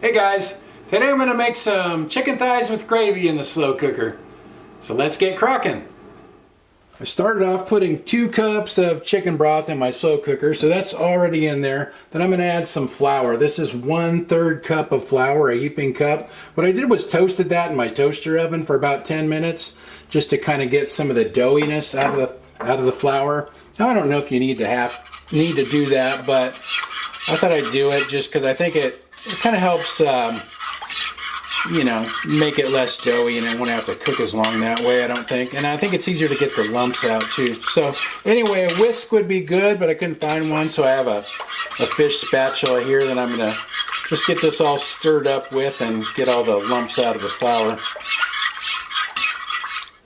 Hey guys, today I'm going to make some chicken thighs with gravy in the slow cooker. So let's get crocking. I started off putting 2 cups of chicken broth in my slow cooker, so that's already in there. Then I'm going to add some flour. This is 1/3 cup of flour, a heaping cup. What I did was toasted that in my toaster oven for about 10 minutes just to kind of get some of the doughiness out of the flour. Now I don't know if you need to do that, but I thought I'd do it just because I think it kind of helps make it less doughy, and it won't have to cook as long that way, I don't think. And I think it's easier to get the lumps out too. So anyway, a whisk would be good, but I couldn't find one, so I have a fish spatula here that I'm going to just get this all stirred up with and get all the lumps out of the flour.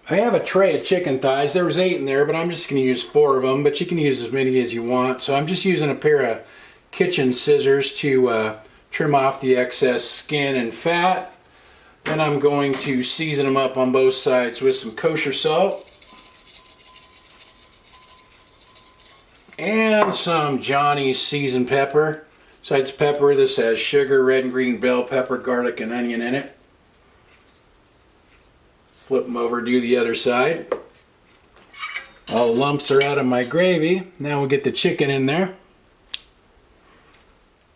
I have a tray of chicken thighs. There was 8 in there, but I'm just going to use 4 of them, but you can use as many as you want. So I'm just using a pair of kitchen scissors to trim off the excess skin and fat. Then I'm going to season them up on both sides with some kosher salt and some Johnny's seasoned pepper. Besides pepper, this has sugar, red and green bell pepper, garlic, and onion in it. Flip them over, do the other side. All the lumps are out of my gravy. Now we'll get the chicken in there.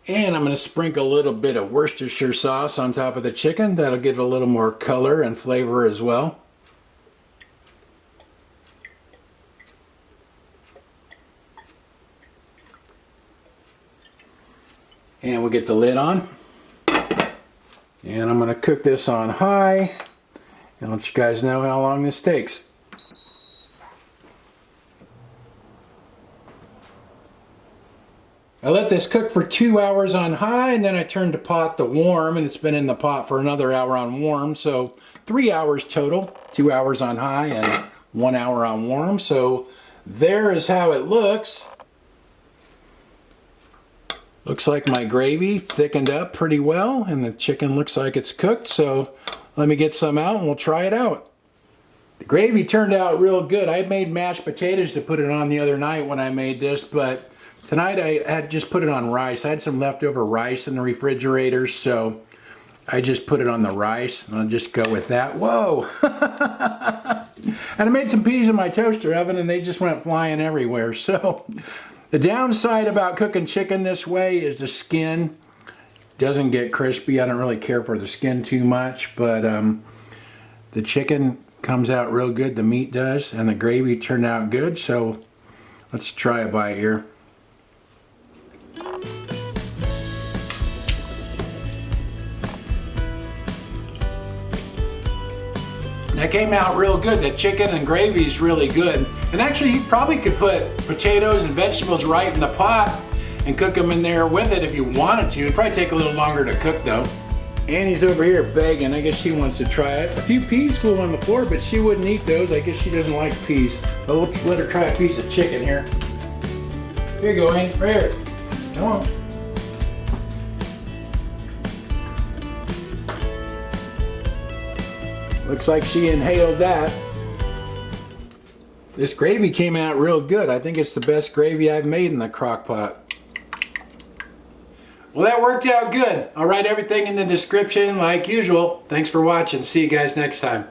And I'm going to sprinkle a little bit of Worcestershire sauce on top of the chicken. That'll give it a little more color and flavor as well. And we'll get the lid on. And I'm going to cook this on high and let you guys know how long this takes. I let this cook for 2 hours on high, and then I turned the pot to warm, and it's been in the pot for another hour on warm, so 3 hours total. 2 hours on high and 1 hour on warm. So there is how it looks. Looks like my gravy thickened up pretty well, and the chicken looks like it's cooked, so let me get some out and we'll try it out. The gravy turned out real good. I made mashed potatoes to put it on the other night when I made this, but tonight I had just put it on rice. I had some leftover rice in the refrigerator, so I just put it on the rice. I'll just go with that. Whoa! And I made some peas in my toaster oven, and they just went flying everywhere. So the downside about cooking chicken this way is the skin doesn't get crispy. I don't really care for the skin too much, but the chicken comes out real good. The meat does, and the gravy turned out good. So let's try a bite here. That came out real good. The chicken and gravy is really good. And actually, you probably could put potatoes and vegetables right in the pot and cook them in there with it if you wanted to. It'd probably take a little longer to cook though. Annie's over here begging. I guess she wants to try it. A few peas flew on the floor, but she wouldn't eat those. I guess she doesn't like peas. But we'll let her try a piece of chicken here. Here you go, Annie. Right here. Come on. Looks like she inhaled that. This gravy came out real good. I think it's the best gravy I've made in the crock pot. Well, that worked out good. I'll write everything in the description like usual. Thanks for watching. See you guys next time.